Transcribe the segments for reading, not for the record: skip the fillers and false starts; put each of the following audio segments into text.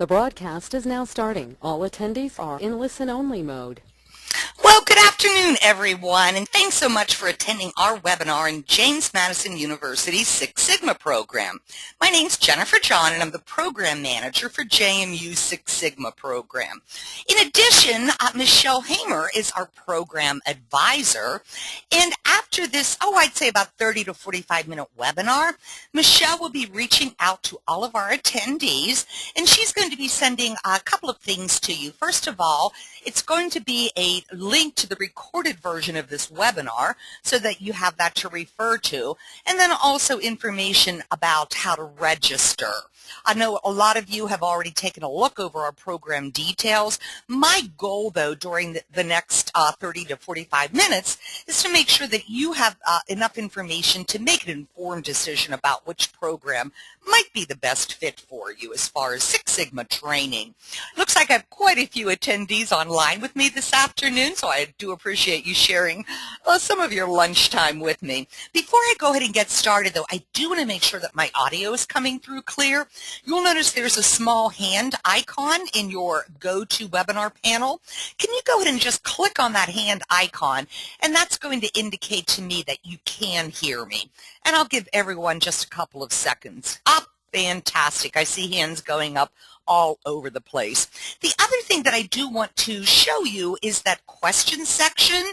The broadcast is now starting. All attendees are in listen-only mode. Well, good afternoon, everyone, and thanks so much for attending our webinar in James Madison University's Six Sigma program. My name's Jennifer John, and I'm the program manager for JMU's Six Sigma program. In addition, Michelle Hamer is our program advisor, and after this, I'd say about 30 to 45-minute webinar, Michelle will be reaching out to all of our attendees, and she's going to be sending a couple of things to you. First of all, it's going to be a link to the recorded version of this webinar so that you have that to refer to, and then also information about how to register. I know a lot of you have already taken a look over our program details. My goal, though, during the next 30 to 45 minutes is to make sure that you have enough information to make an informed decision about which program might be the best fit for you as far as Six Sigma training. Looks like I have quite a few attendees online with me this afternoon, so I do appreciate you sharing some of your lunchtime with me. Before I go ahead and get started, though, I do want to make sure that my audio is coming through clear. You'll notice there's a small hand icon in your GoToWebinar panel. Can you go ahead and just click on that hand icon, and that's going to indicate to me that you can hear me. And I'll give everyone just a couple of seconds. Fantastic. I see hands going up all over the place. The other thing that I do want to show you is that question section.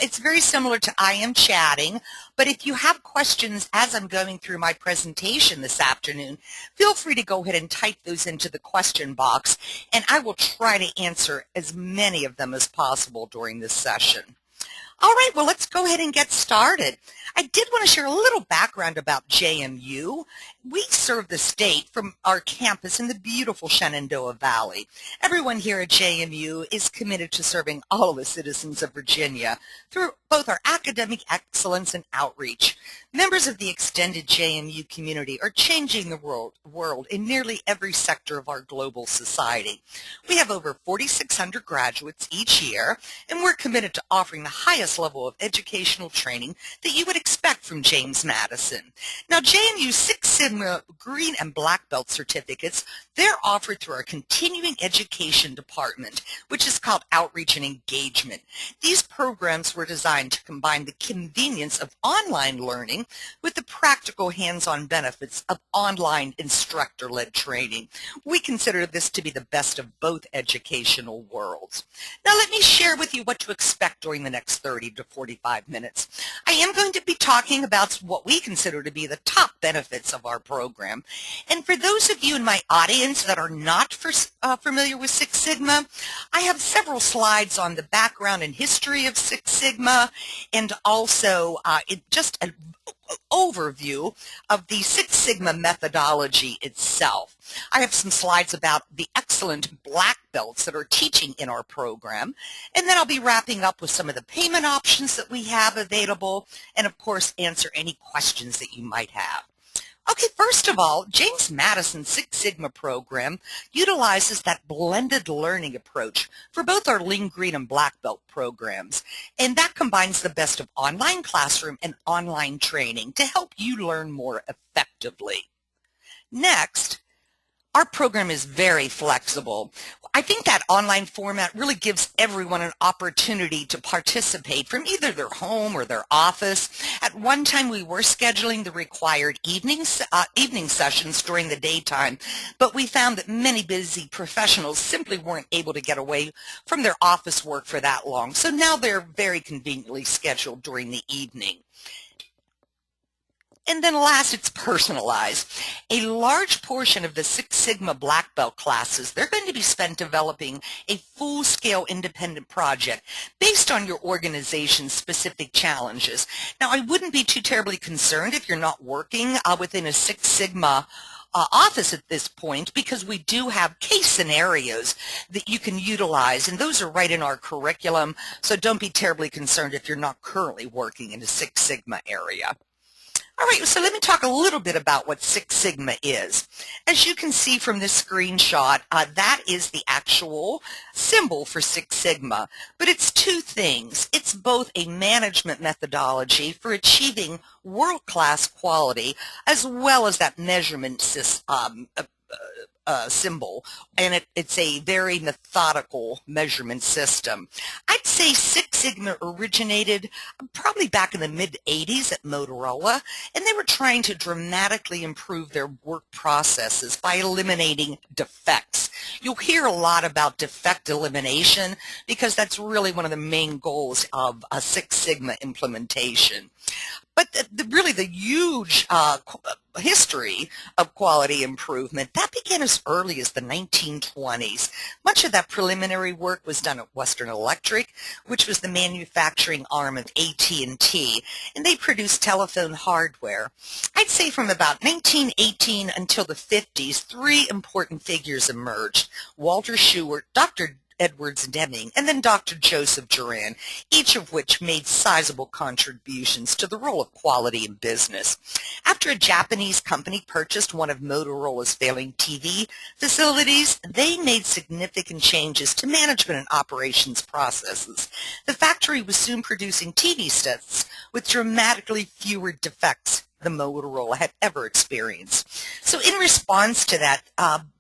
It's very similar to I Am Chatting, but if you have questions as I'm going through my presentation this afternoon, feel free to go ahead and type those into the question box, and I will try to answer as many of them as possible during this session. All right, well, let's go ahead and get started. I did want to share a little background about JMU. We serve the state from our campus in the beautiful Shenandoah Valley. Everyone here at JMU is committed to serving all of the citizens of Virginia through both our academic excellence and outreach. Members of the extended JMU community are changing the world in nearly every sector of our global society. We have over 4,600 graduates each year, and we're committed to offering the highest level of educational training that you would expect from James Madison. Now, JMU's Six Sigma Green and Black Belt certificates, they're offered through our continuing education department, which is called Outreach and Engagement. These programs were designed to combine the convenience of online learning with the practical hands-on benefits of online instructor-led training. We consider this to be the best of both educational worlds. Now, let me share with you what to expect during the next 30 to 45 minutes. I am going to be talking about what we consider to be the top benefits of our program. And for those of you in my audience that are not familiar with Six Sigma, I have several slides on the background and history of Six Sigma, and also just an overview of the Six Sigma methodology itself. I have some slides about the excellent black belts that are teaching in our program, and then I'll be wrapping up with some of the payment options that we have available, and of course answer any questions that you might have. Okay, first of all, James Madison's Six Sigma program utilizes that blended learning approach for both our Lean Green and Black Belt programs, and that combines the best of online classroom and online training to help you learn more effectively. Next, our program is very flexible. I think that online format really gives everyone an opportunity to participate from either their home or their office. At one time, we were scheduling the required evening sessions during the daytime, but we found that many busy professionals simply weren't able to get away from their office work for that long. So now they're very conveniently scheduled during the evening. And then last, it's personalized. A large portion of the Six Sigma Black Belt classes, they're going to be spent developing a full-scale independent project based on your organization's specific challenges. Now, I wouldn't be too terribly concerned if you're not working within a Six Sigma office at this point, because we do have case scenarios that you can utilize, and those are right in our curriculum, so don't be terribly concerned if you're not currently working in a Six Sigma area. All right, so let me talk a little bit about what Six Sigma is. As you can see from this screenshot, that is the actual symbol for Six Sigma, but it's two things. It's both a management methodology for achieving world-class quality, as well as that measurement symbol, and it's a very methodical measurement system. I'd say Six Sigma originated probably back in the mid-'80s at Motorola, and they were trying to dramatically improve their work processes by eliminating defects. You'll hear a lot about defect elimination because that's really one of the main goals of a Six Sigma implementation. But really the huge history of quality improvement, that began as early as the 1920s. Much of that preliminary work was done at Western Electric, which was the manufacturing arm of AT&T, and they produced telephone hardware. I'd say from about 1918 until the 50s, three important figures emerged: Walter Schubert, Dr. Edwards Deming, and then Dr. Joseph Duran, each of which made sizable contributions to the role of quality in business. After a Japanese company purchased one of Motorola's failing TV facilities, they made significant changes to management and operations processes. The factory was soon producing TV sets with dramatically fewer defects than Motorola had ever experienced. So in response to that,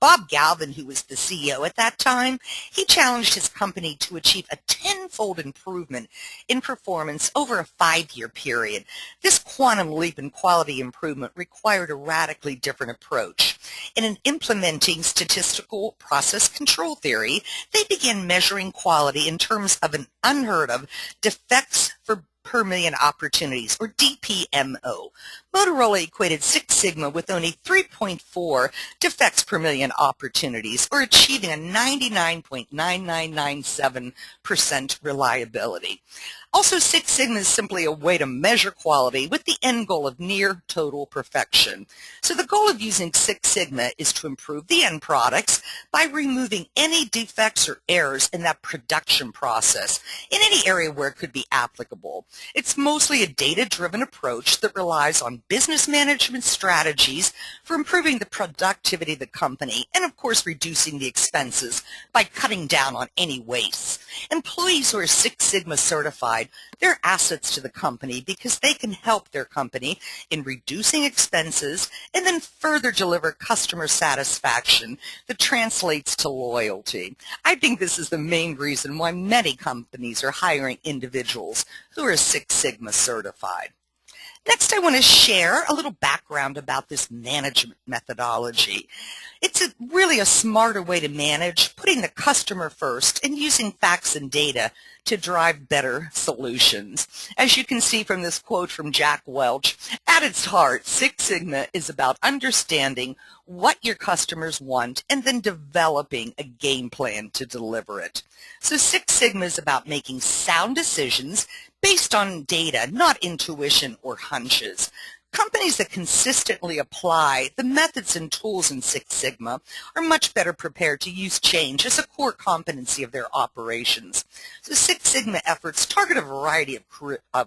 Bob Galvin, who was the CEO at that time, he challenged his company to achieve a tenfold improvement in performance over a 5-year period. This quantum leap in quality improvement required a radically different approach. In implementing statistical process control theory, they began measuring quality in terms of an unheard of defects per million opportunities, or DPMO. Motorola equated Six Sigma with only 3.4 defects per million opportunities, or achieving a 99.9997% reliability. Also, Six Sigma is simply a way to measure quality with the end goal of near total perfection. So the goal of using Six Sigma is to improve the end products by removing any defects or errors in that production process in any area where it could be applicable. It's mostly a data-driven approach that relies on business management strategies for improving the productivity of the company and, of course, reducing the expenses by cutting down on any waste. Employees who are Six Sigma certified, they're assets to the company because they can help their company in reducing expenses and then further deliver customer satisfaction that translates to loyalty. I think this is the main reason why many companies are hiring individuals who are Six Sigma certified. Next, I want to share a little background about this management methodology. It's really a smarter way to manage, putting the customer first and using facts and data to drive better solutions. As you can see from this quote from Jack Welch, at its heart, Six Sigma is about understanding what your customers want and then developing a game plan to deliver it. So Six Sigma is about making sound decisions based on data, not intuition or hunches. Companies that consistently apply the methods and tools in Six Sigma are much better prepared to use change as a core competency of their operations. So Six Sigma efforts target a variety of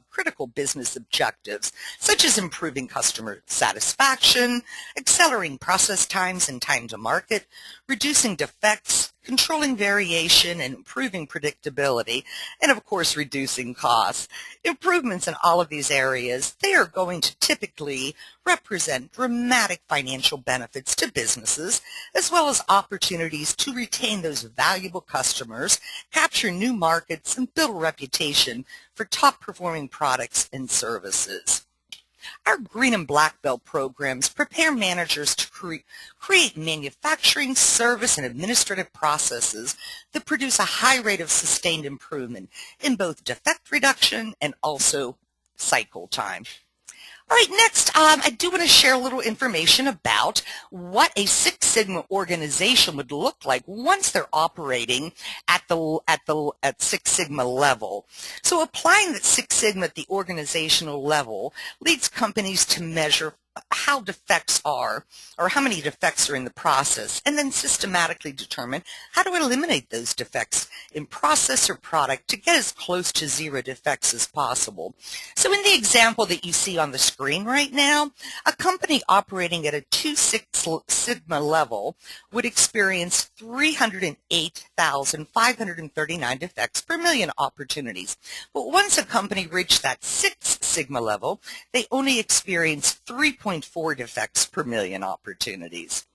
critical business objectives, such as improving customer satisfaction, accelerating process times and time to market, reducing defects, controlling variation and improving predictability, and of course reducing costs. Improvements in all of these areas, they are going to typically represent dramatic financial benefits to businesses, as well as opportunities to retain those valuable customers, capture new markets, and build a reputation for top-performing products and services. Our Green and Black Belt programs prepare managers to create manufacturing, service, and administrative processes that produce a high rate of sustained improvement in both defect reduction and also cycle time. All right, next, I do want to share a little information about what a Six Sigma organization would look like once they're operating at Six Sigma level. So applying that Six Sigma at the organizational level leads companies to measure how defects are, or how many defects are in the process, and then systematically determine how to eliminate those defects in process or product to get as close to zero defects as possible. So in the example that you see on the screen right now, a company operating at a 2 Six Sigma level would experience 308,539 defects per million opportunities. But once a company reached that 6 Sigma level, they only experience 3.4 defects per million opportunities.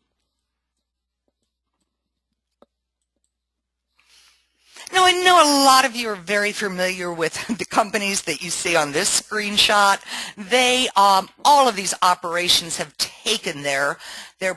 know a lot of you are very familiar with the companies that you see on this screenshot. All of these operations have taken their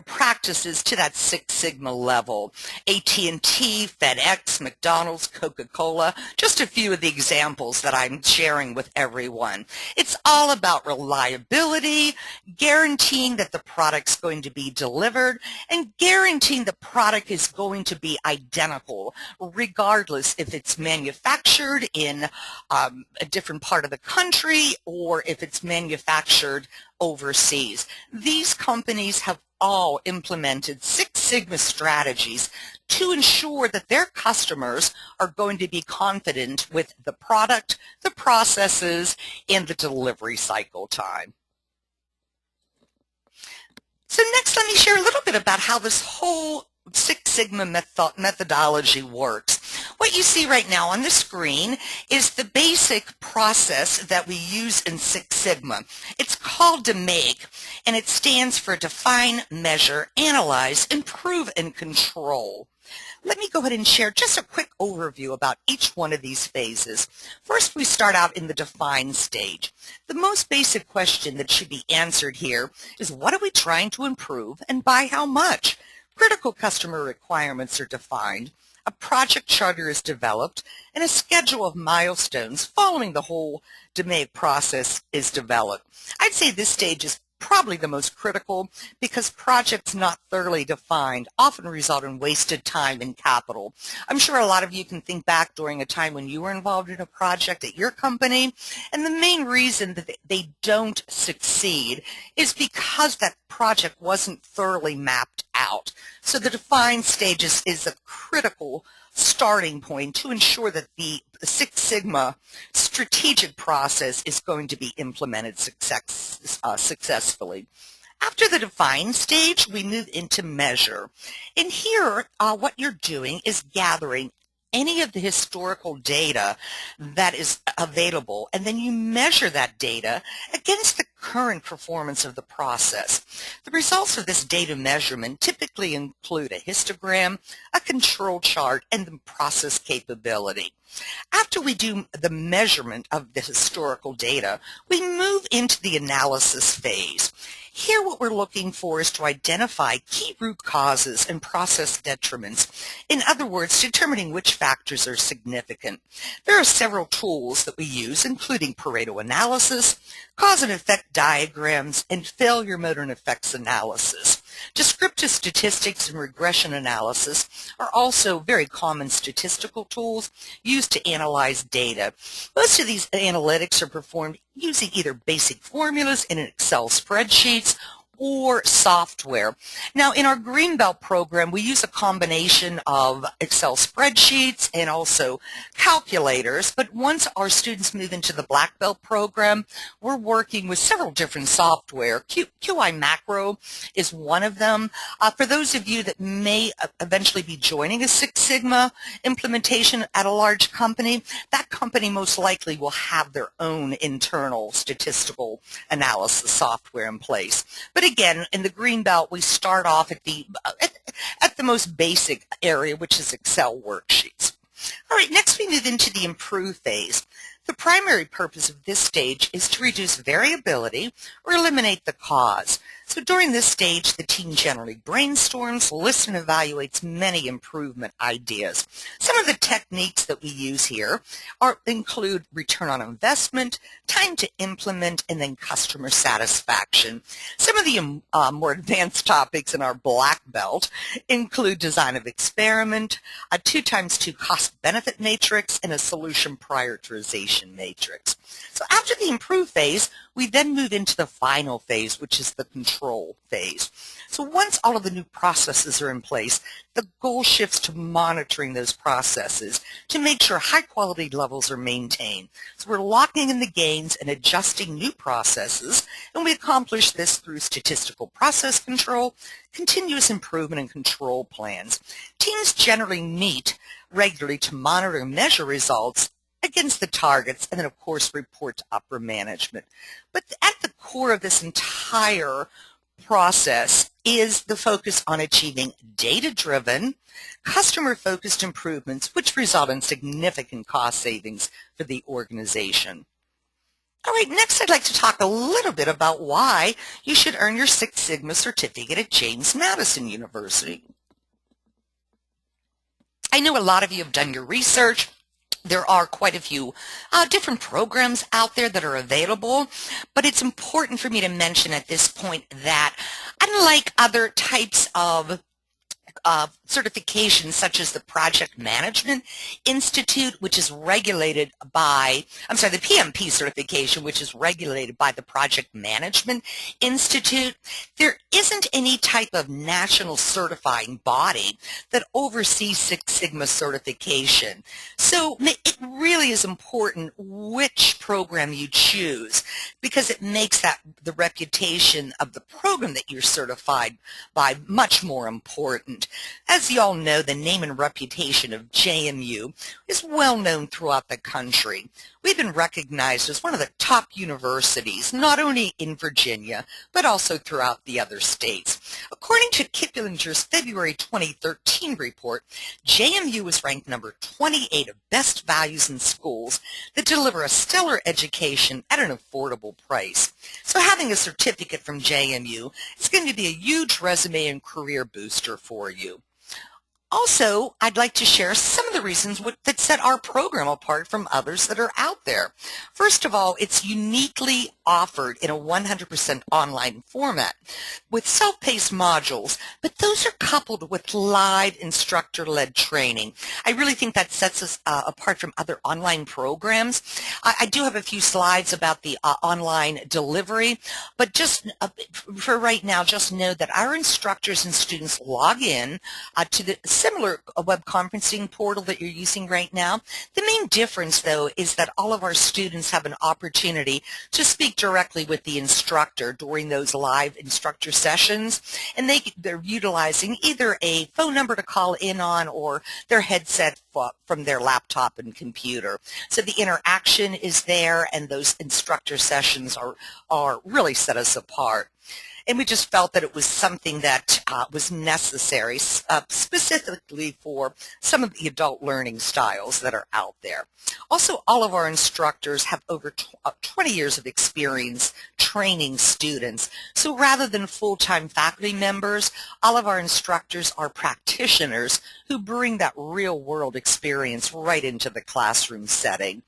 practices to that Six Sigma level. AT&T, FedEx, McDonald's, Coca-Cola, just a few of the examples that I'm sharing with everyone. It's all about reliability, guaranteeing that the product's going to be delivered, and guaranteeing the product is going to be identical, regardless if it's manufactured in a different part of the country or if it's manufactured overseas. These companies have all implemented Six Sigma strategies to ensure that their customers are going to be confident with the product, the processes, and the delivery cycle time. So next, let me share a little bit about how this whole Six Sigma methodology works. What you see right now on the screen is the basic process that we use in Six Sigma. It's called DMAIC, and it stands for Define, Measure, Analyze, Improve, and Control. Let me go ahead and share just a quick overview about each one of these phases. First, we start out in the define stage. The most basic question that should be answered here is, what are we trying to improve and by how much? Critical customer requirements are defined, a project charter is developed, and a schedule of milestones following the whole DMAIC process is developed. I'd say this stage is probably the most critical because projects not thoroughly defined often result in wasted time and capital. I'm sure a lot of you can think back during a time when you were involved in a project at your company, and the main reason that they don't succeed is because that project wasn't thoroughly mapped out. So the define stage is a critical starting point to ensure that the Six Sigma strategic process is going to be implemented successfully. After the define stage, we move into measure. And here, what you're doing is gathering any of the historical data that is available, and then you measure that data against the current performance of the process. The results of this data measurement typically include a histogram, a control chart, and the process capability. After we do the measurement of the historical data, we move into the analysis phase. Here what we're looking for is to identify key root causes and process detriments. In other words, determining which factors are significant. There are several tools that we use, including Pareto analysis, cause and effect diagrams, and failure mode and effects analysis. Descriptive statistics and regression analysis are also very common statistical tools used to analyze data. Most of these analytics are performed using either basic formulas in Excel spreadsheets or software. Now, in our Greenbelt program, we use a combination of Excel spreadsheets and also calculators, but once our students move into the Black Belt program, we're working with several different software. QI Macro is one of them. For those of you that may eventually be joining a Six Sigma implementation at a large company, that company most likely will have their own internal statistical analysis software in place. But again, in the Greenbelt, we start off at the most basic area, which is Excel worksheets. All right, next we move into the improve phase. The primary purpose of this stage is to reduce variability or eliminate the cause. So during this stage, the team generally brainstorms, lists, and evaluates many improvement ideas. Some of the techniques that we use here include return on investment, time to implement, and then customer satisfaction. Some of the more advanced topics in our Black Belt include design of experiment, a 2x2 cost-benefit matrix, and a solution prioritization matrix. So after the improve phase, we then move into the final phase, which is the control phase. So once all of the new processes are in place, the goal shifts to monitoring those processes to make sure high quality levels are maintained. So we're locking in the gains and adjusting new processes, and we accomplish this through statistical process control, continuous improvement, and control plans. Teams generally meet regularly to monitor and measure results against the targets, and then of course report to upper management. But at the core of this entire process is the focus on achieving data-driven, customer-focused improvements which result in significant cost savings for the organization. All right, next I'd like to talk a little bit about why you should earn your Six Sigma certificate at James Madison University. I know a lot of you have done your research. There are quite a few different programs out there that are available, but it's important for me to mention at this point that unlike other types of certifications such as the Project Management Institute, which is regulated by, the PMP certification, which is regulated by the Project Management Institute, there isn't any type of national certifying body that oversees Six Sigma certification. So it really is important which program you choose because it makes the reputation of the program that you're certified by much more important. As you all know, the name and reputation of JMU is well known throughout the country. We've been recognized as one of the top universities, not only in Virginia, but also throughout the other states. According to Kiplinger's February 2013 report, JMU was ranked number 28 of best values in schools that deliver a stellar education at an affordable price. So having a certificate from JMU is going to be a huge resume and career booster for you. Also, I'd like to share some of the reasons that set our program apart from others that are out there. First of all, it's uniquely offered in a 100% online format with self-paced modules, but those are coupled with live instructor-led training. I really think that sets us apart from other online programs. I do have a few slides about the online delivery, but just for right now, just know that our instructors and students log in to the similar web conferencing portal that you're using right now. The main difference, though, is that all of our students have an opportunity to speak directly with the instructor during those live instructor sessions, and they're utilizing either a phone number to call in on or their headset from their laptop and computer. So the interaction is there, and those instructor sessions are really set us apart. And we just felt that it was something that was necessary specifically for some of the adult learning styles that are out there. Also, all of our instructors have over 20 years of experience training students. So rather than full-time faculty members, all of our instructors are practitioners who bring that real-world experience right into the classroom setting.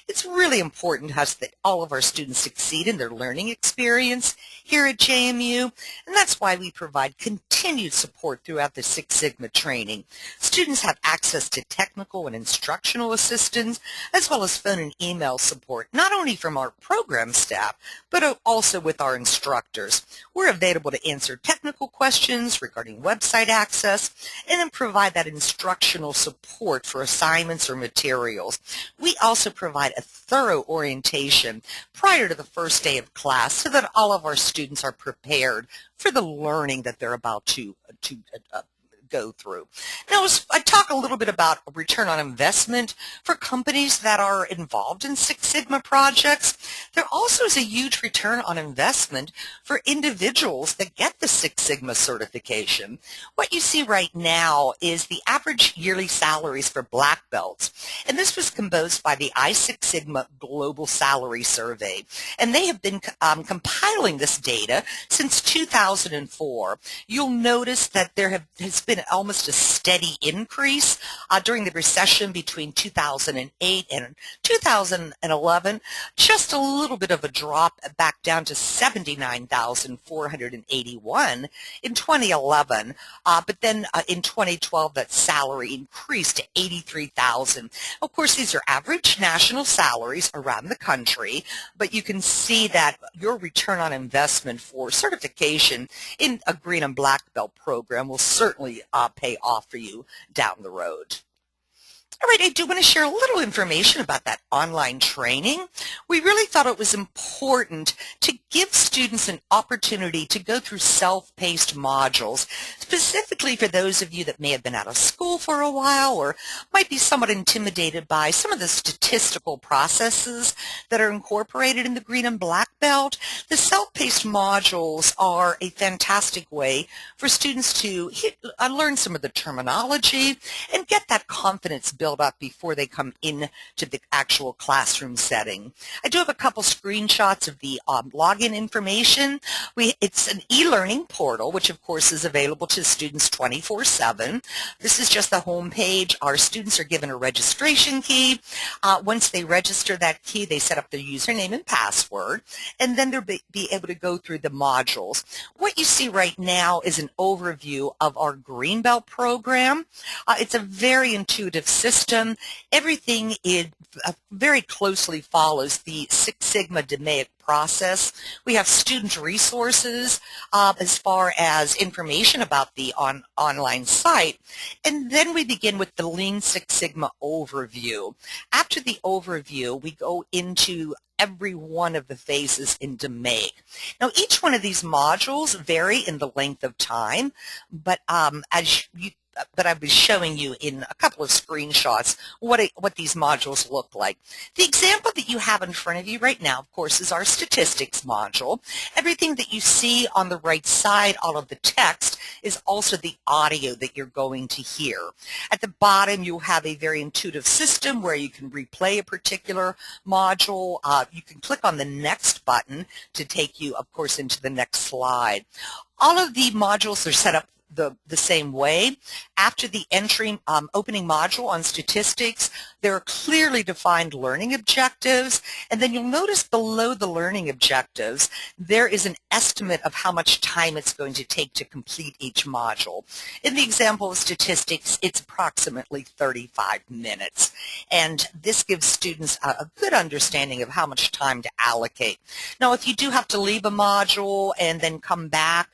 It's really important to us that all of our students succeed in their learning experience here at JMU, and that's why we provide continued support throughout the Six Sigma training. Students have access to technical and instructional assistance, as well as phone and email support, not only from our program staff, but also with our instructors. We're available to answer technical questions regarding website access, and then provide that instructional support for assignments or materials. We also provide a thorough orientation prior to the first day of class so that all of our students are prepared for the learning that they're about to go through. Now, I talk a little bit about return on investment for companies that are involved in Six Sigma projects. There also is a huge return on investment for individuals that get the Six Sigma certification. What you see right now is the average yearly salaries for black belts, and this was composed by the Six Sigma Global Salary Survey, and they have been compiling this data since 2004. You'll notice that there has been almost a steady increase during the recession between 2008 and 2011, just a little bit of a drop back down to 79,481 in 2011, but then in 2012 that salary increased to 83,000. Of course, these are average national salaries around the country, but you can see that your return on investment for certification in a green and black belt program will certainly pay off for you down the road. All right, I do want to share a little information about that online training. We really thought it was important to give students an opportunity to go through self-paced modules, specifically for those of you that may have been out of school for a while or might be somewhat intimidated by some of the statistical processes that are incorporated in the green and black belt. The self-paced modules are a fantastic way for students to learn some of the terminology and get that confidence built up before they come in to the actual classroom setting. I do have a couple screenshots of the login information. It's an e-learning portal, which of course is available to students 24/7. This is just the home page. Our students are given a registration key. Once they register that key, they set up their username and password, and then they'll be able to go through the modules. What you see right now is an overview of our Greenbelt program. It's a very intuitive system. Everything very closely follows the Six Sigma DMAIC process. We have student resources as far as information about the online site, and then we begin with the Lean Six Sigma overview. After the overview, we go into every one of the phases in DMAIC. Now, each one of these modules vary in the length of time, but I was showing you in a couple of screenshots what these modules look like. The example that you have in front of you right now, of course, is our statistics module. Everything that you see on the right side, all of the text, is also the audio that you're going to hear. At the bottom, you have a very intuitive system where you can replay a particular module. You can click on the next button to take you, of course, into the next slide. All of the modules are set up the same way. After the opening module on statistics, there are clearly defined learning objectives, and then you'll notice below the learning objectives there is an estimate of how much time it's going to take to complete each module. In the example of statistics, it's approximately 35 minutes, and this gives students a good understanding of how much time to allocate. Now, if you do have to leave a module and then come back,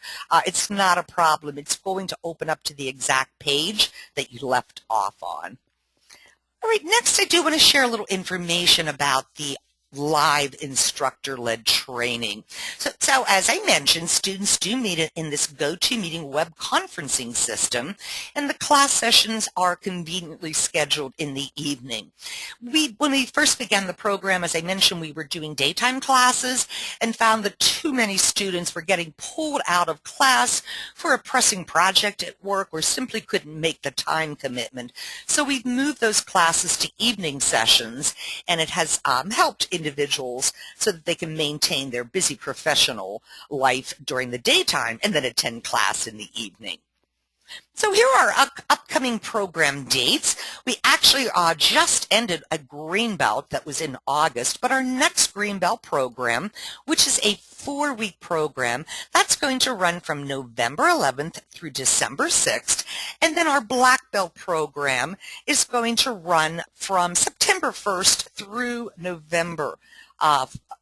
it's not a problem. It's going to open up to the exact page that you left off on. All right, next I do want to share a little information about the live instructor-led training. So as I mentioned, students do meet in this GoToMeeting web conferencing system, and the class sessions are conveniently scheduled in the evening. When we first began the program, as I mentioned, we were doing daytime classes and found that too many students were getting pulled out of class for a pressing project at work or simply couldn't make the time commitment. So we've moved those classes to evening sessions, and it has helped individuals so that they can maintain their busy professional life during the daytime and then attend class in the evening. So here are our upcoming program dates. We actually just ended a Greenbelt that was in August, but our next Greenbelt program, which is a 4-week program, that's going to run from November 11th through December 6th, and then our Black Belt program is going to run from September 1st through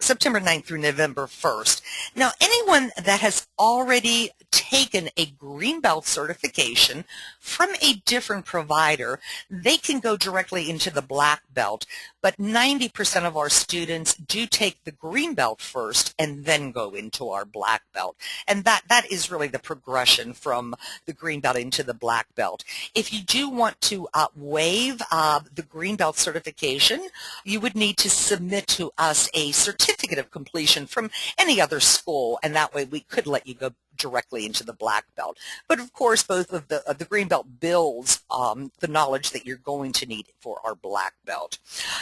September 9th through November 1st. Now, anyone that has already taken a Greenbelt certification from a different provider, they can go directly into the Black Belt, but 90% of our students do take the Greenbelt first and then go into our Black Belt. And that is really the progression from the Greenbelt into the Black Belt. If you do want to waive the Greenbelt certification, you would need to submit to us a certificate of completion from any other school, and that way we could let you go directly into the Black Belt. But of course, both of the Greenbelt builds the knowledge that you're going to need for our Black Belt.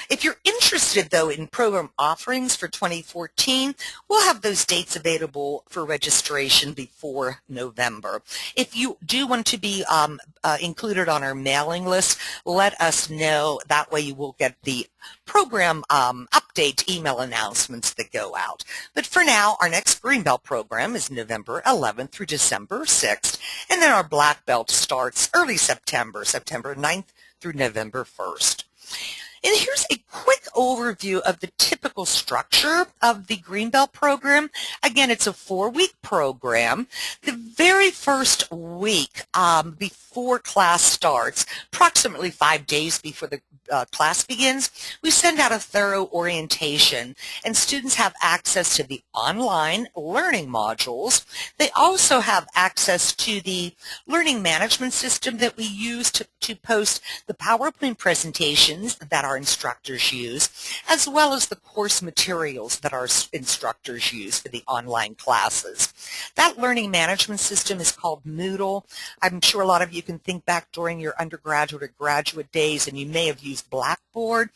If you're interested, though, in program offerings for 2014, we'll have those dates available for registration before November. If you do want to be included on our mailing list, let us know. That way you will get the program update email announcements that go out. But for now, our next Greenbelt program is November 11th through December 6th, and then our Black Belt starts early September 9th through November 1st. And here's a quick overview of the typical structure of the Greenbelt program. Again, it's a 4-week program. The very first week before class starts, approximately 5 days before the class begins, we send out a thorough orientation, and students have access to the online learning modules. They also have access to the learning management system that we use to post the PowerPoint presentations that our instructors use, as well as the course materials that our instructors use for the online classes. That learning management system is called Moodle. I'm sure a lot of you can think back during your undergraduate or graduate days, and you may have used Blackboard.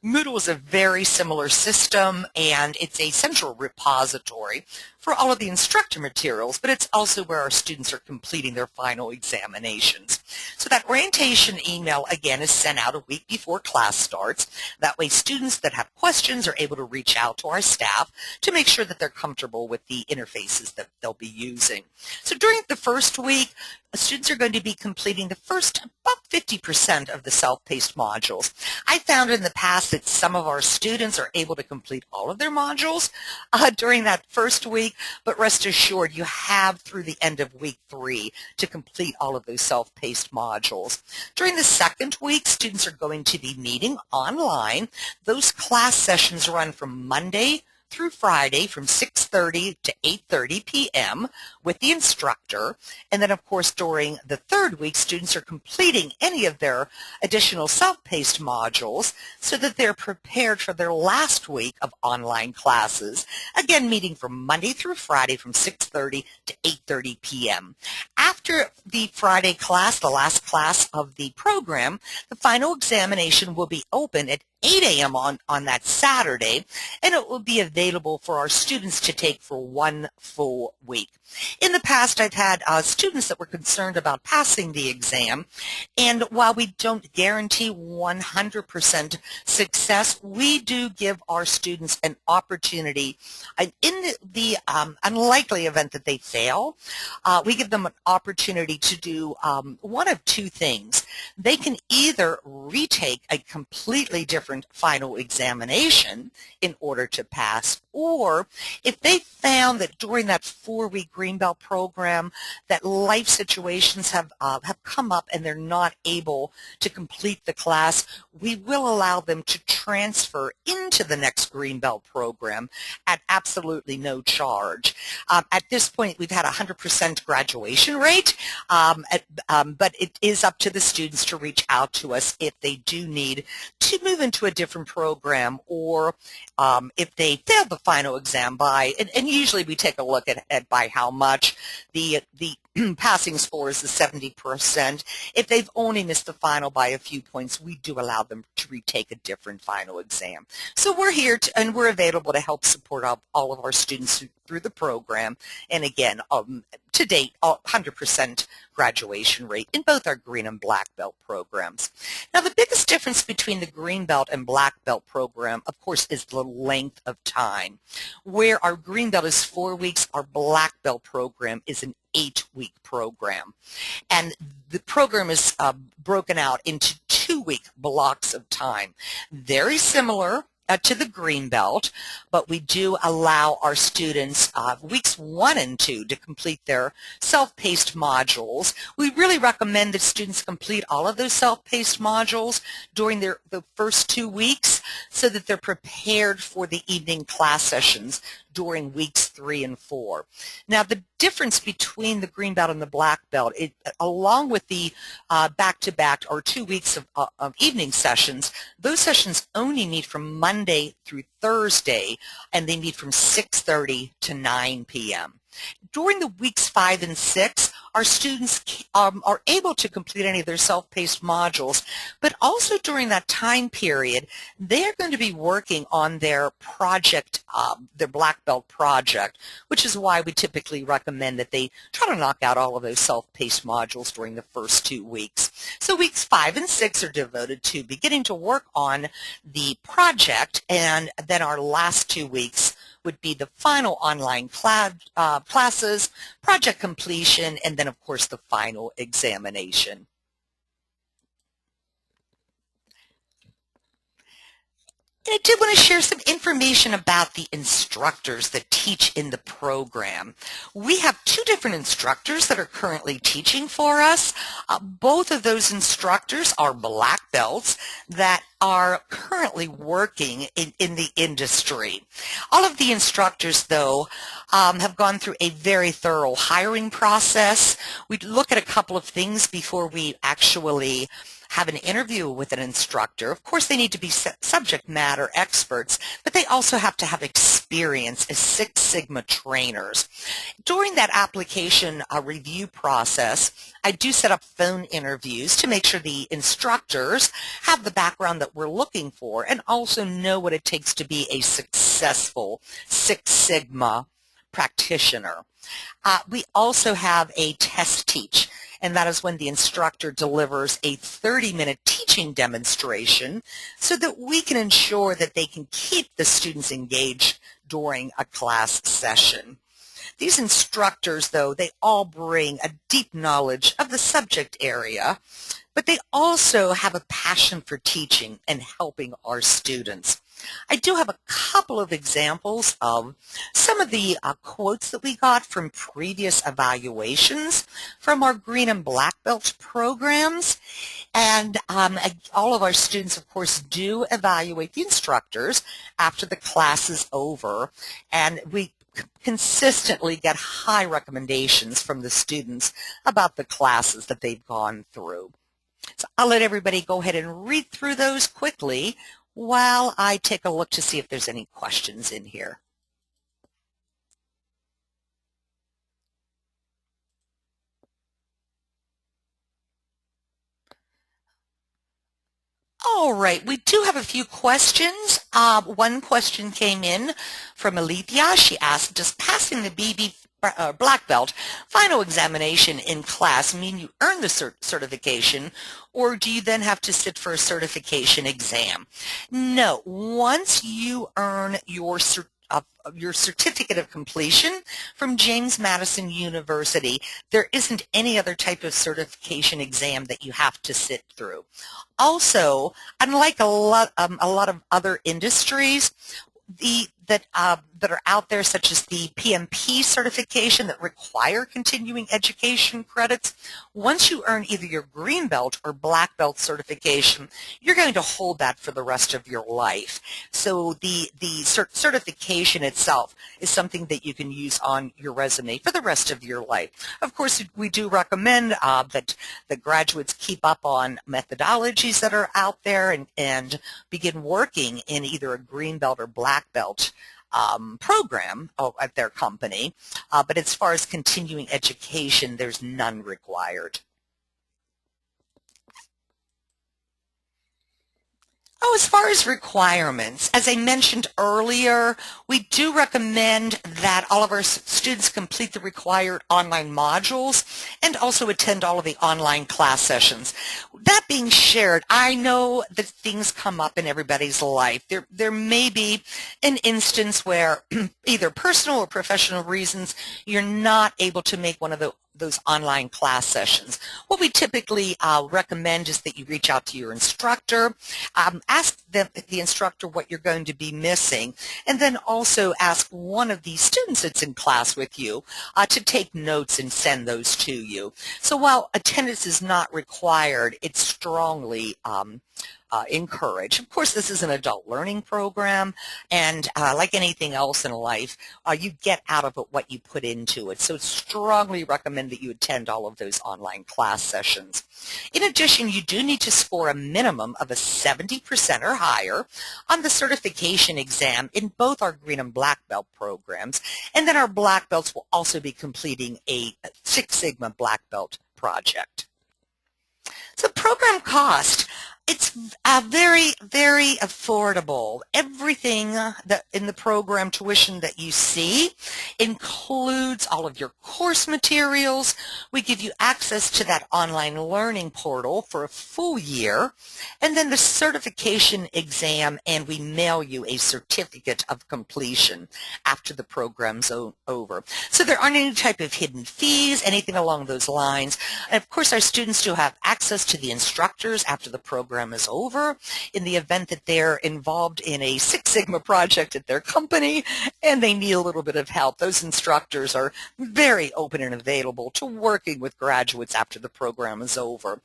Moodle is a very similar system, and it's a central repository for all of the instructor materials, but it's also where our students are completing their final examinations. So that orientation email, again, is sent out a week before class starts. That way students that have questions are able to reach out to our staff to make sure that they're comfortable with the interfaces that they'll be using. So during the first week, students are going to be completing the first about 50% of the self-paced modules. I found in the past that some of our students are able to complete all of their modules during that first week, but rest assured you have through the end of week 3 to complete all of those self-paced modules. During the second week, students are going to be meeting online. Those class sessions run from Monday through Friday from 6:30 to 8:30 p.m. with the instructor. And then, of course, during the third week, students are completing any of their additional self-paced modules so that they're prepared for their last week of online classes, again, meeting from Monday through Friday from 6:30 to 8:30 p.m. After the Friday class, the last class of the program, the final examination will be open at 8 a.m. on that Saturday, and it will be available for our students to take for 1 full week. In the past, I've had students that were concerned about passing the exam, and while we don't guarantee 100% success, we do give our students an opportunity. In the unlikely event that they fail, we give them an opportunity to do one of two things. They can either retake a completely different final examination in order to pass, or if they found that during that 4-week Greenbelt program that life situations have come up and they're not able to complete the class, we will allow them to transfer into the next Greenbelt program at absolutely no charge. At this point, we've had a 100% graduation rate, but it is up to the students to reach out to us if they do need to move into a different program, or if they fail the final exam by, and usually we take a look at by how much. The passing score is the 70%. If they've only missed the final by a few points, we do allow them to retake a different final exam. So we're here and we're available to help support all of our students through the program. And again, to date, 100% graduation rate in both our Green and Black Belt programs. Now, the biggest difference between the Green Belt and Black Belt program, of course, is the length of time. Where our Green Belt is 4 weeks, our Black Belt program is an 8-week program. And the program is broken out into 2-week blocks of time. Very similar to the Green Belt, but we do allow our students weeks 1 and 2 to complete their self-paced modules. We really recommend that students complete all of those self-paced modules during the first 2 weeks so that they're prepared for the evening class sessions during weeks 3 and 4. Now, the difference between the Green Belt and the Black Belt, along with the back-to-back or 2 weeks of evening sessions, those sessions only meet from Monday through Thursday, and they meet from 6:30 to 9 p.m. During the weeks 5 and 6, our students are able to complete any of their self-paced modules, but also during that time period, they're going to be working on their project, their Black Belt project, which is why we typically recommend that they try to knock out all of those self-paced modules during the first 2 weeks. So weeks 5 and 6 are devoted to beginning to work on the project, and then our last 2 weeks would be the final online classes, project completion, and then, of course, the final examination. And I did want to share some information about the instructors that teach in the program. We have two different instructors that are currently teaching for us. Both of those instructors are black belts that are currently working in the industry. All of the instructors, though, have gone through a very thorough hiring process. We look at a couple of things before we actually have an interview with an instructor. Of course, they need to be subject matter experts, but they also have to have experience as Six Sigma trainers. During that application review process, I do set up phone interviews to make sure the instructors have the background that we're looking for and also know what it takes to be a successful Six Sigma practitioner. We also have a test teach, and that is when the instructor delivers a 30-minute teaching demonstration so that we can ensure that they can keep the students engaged during a class session. These instructors, though, they all bring a deep knowledge of the subject area, but they also have a passion for teaching and helping our students. I do have a couple of examples of some of the quotes that we got from previous evaluations from our green and black belt programs. And all of our students, of course, do evaluate the instructors after the class is over. And we consistently get high recommendations from the students about the classes that they've gone through. So I'll let everybody go ahead and read through those quickly while I take a look to see if there's any questions in here. All right, we do have a few questions. One question came in from Alethea. She asked, does passing the BB black belt final examination in class mean you earn the certification, or do you then have to sit for a certification exam? No, once you earn your certificate of completion from James Madison University, there isn't any other type of certification exam that you have to sit through. Also, unlike a lot of other industries, that are out there, such as the PMP certification that require continuing education credits, once you earn either your green belt or black belt certification, you're going to hold that for the rest of your life. So the certification itself is something that you can use on your resume for the rest of your life. Of course, we do recommend that the graduates keep up on methodologies that are out there and begin working in either a green belt or black belt program at their company, but as far as continuing education, there's none required. Oh, as far as requirements, as I mentioned earlier, we do recommend that all of our students complete the required online modules and also attend all of the online class sessions. That being shared, I know that things come up in everybody's life. There may be an instance where either personal or professional reasons you're not able to make one of those online class sessions. What we typically recommend is that you reach out to your instructor, ask the instructor what you're going to be missing, and then also ask one of the students that's in class with you to take notes and send those to you. So while attendance is not required, it's strongly encouraged. Of course, this is an adult learning program, and like anything else in life, you get out of it what you put into it. So strongly recommend that you attend all of those online class sessions. In addition, you do need to score a minimum of a 70% or higher on the certification exam in both our green and black belt programs, and then our black belts will also be completing a Six Sigma black belt project. So program cost. It's very, very affordable. Everything that in the program tuition that you see includes all of your course materials. We give you access to that online learning portal for a full year, and then the certification exam, and we mail you a certificate of completion after the program's over. So there aren't any type of hidden fees, anything along those lines. And of course, our students do have access to the instructors after the program program is over, in the event that they're involved in a Six Sigma project at their company and they need a little bit of help. Those instructors are very open and available to working with graduates after the program is over.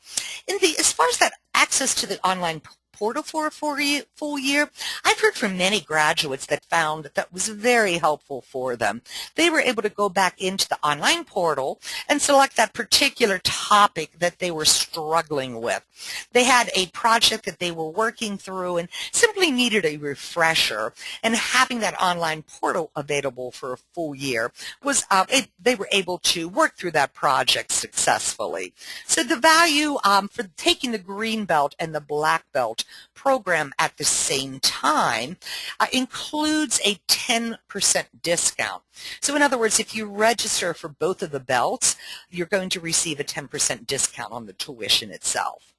As far as that access to the online portal for a full year, I've heard from many graduates that found that was very helpful for them. They were able to go back into the online portal and select that particular topic that they were struggling with. They had a project that they were working through and simply needed a refresher, and having that online portal available for a full year was they were able to work through that project successfully. So the value for taking the green belt and the black belt program at the same time includes a 10% discount. So in other words, if you register for both of the belts, you're going to receive a 10% discount on the tuition itself.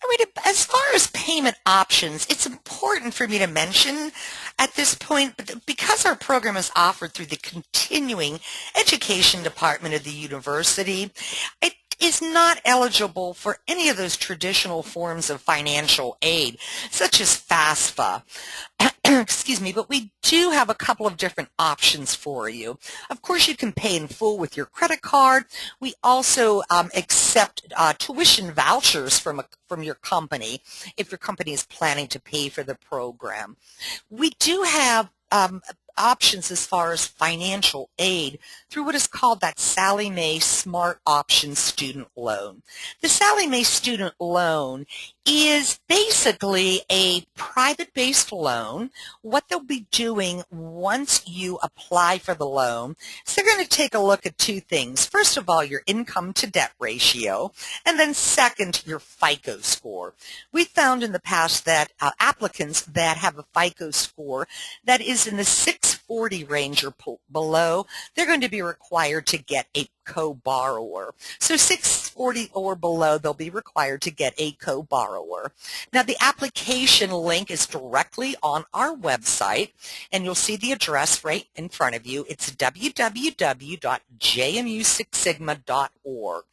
All right, as far as payment options, it's important for me to mention at this point, because our program is offered through the Continuing Education Department of the university, it is not eligible for any of those traditional forms of financial aid, such as FAFSA. Excuse me, but we do have a couple of different options for you. Of course, you can pay in full with your credit card. We also accept tuition vouchers from your company if your company is planning to pay for the program. We do have options as far as financial aid through what is called that Sallie Mae Smart Options Student Loan. The Sallie Mae Student Loan is basically a private-based loan. What they'll be doing once you apply for the loan is they're going to take a look at two things. First of all, your income to debt ratio, and then second, your FICO score. We found in the past that applicants that have a FICO score that is in the 640 range or below, they're going to be required to get a co-borrower. So 640 or below, they'll be required to get a co-borrower. Now, the application link is directly on our website, and you'll see the address right in front of you. It's www.jmu6sigma.org.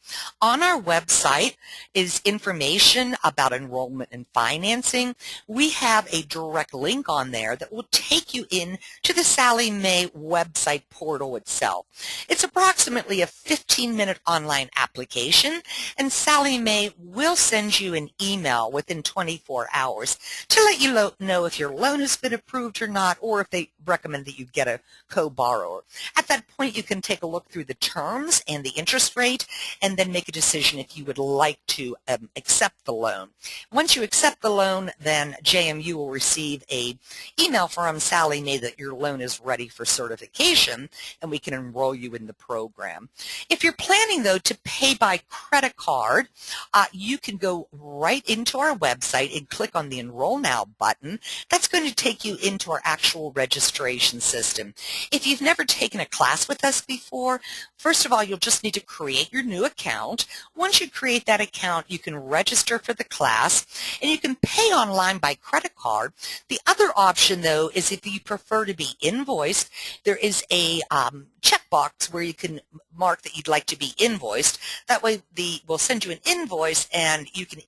On our website is information about enrollment and financing. We have a direct link on there that will take you in to the Sallie Mae website portal itself. It's approximately a 15-minute online application, and Sallie Mae will send you an email within 24 hours to let you know if your loan has been approved or not, or if they recommend that you get a co-borrower. At that point, you can take a look through the terms and the interest rate and then make a decision if you would like to accept the loan. Once you accept the loan, then JMU will receive an email from Sallie Mae that your loan is ready for certification, and we can enroll you in the program. If you're planning, though, to pay by credit card, you can go right into our website and click on the Enroll Now button. That's going to take you into our actual registration system. If you've never taken a class with us before, first of all, you'll just need to create your new account. Once you create that account, you can register for the class, and you can pay online by credit card. The other option, though, is if you prefer to be invoiced, there is a checkbox where you can mark that you'd like to be invoiced. That way we'll send you an invoice, and you can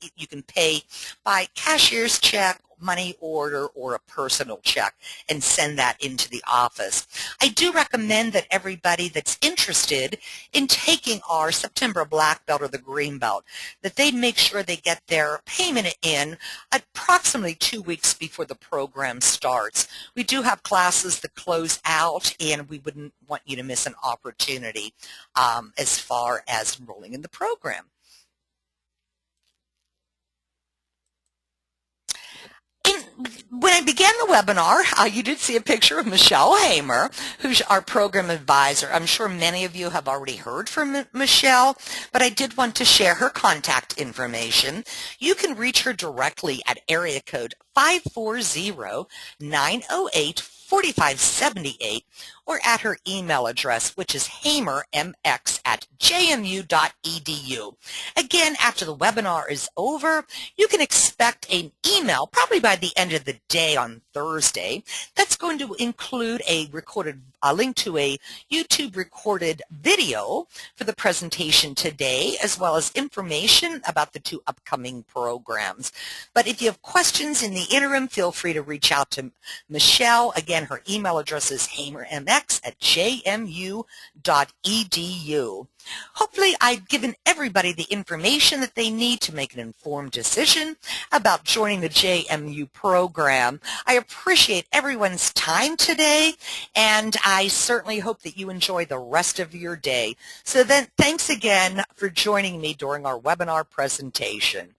pay by cashier's check, money order, or a personal check and send that into the office. I do recommend that everybody that's interested in taking our September Black Belt or the Green Belt, that they make sure they get their payment in approximately 2 weeks before the program starts. We do have classes that close out, and we wouldn't want you to miss an opportunity as far as enrolling in the program. When I began the webinar, you did see a picture of Michelle Hamer, who's our program advisor. I'm sure many of you have already heard from Michelle, but I did want to share her contact information. You can reach her directly at area code 540-908-4578, or at her email address, which is hamermx@jmu.edu. Again, after the webinar is over, you can expect an email probably by the end of the day on Thursday that's going to include a link to a YouTube recorded video for the presentation today, as well as information about the 2 upcoming programs. But if you have questions in the interim, feel free to reach out to Michelle. Again, her email address is hamermx@jmu.edu. Hopefully, I've given everybody the information that they need to make an informed decision about joining the JMU program. I appreciate everyone's time today, and I certainly hope that you enjoy the rest of your day. So then, thanks again for joining me during our webinar presentation.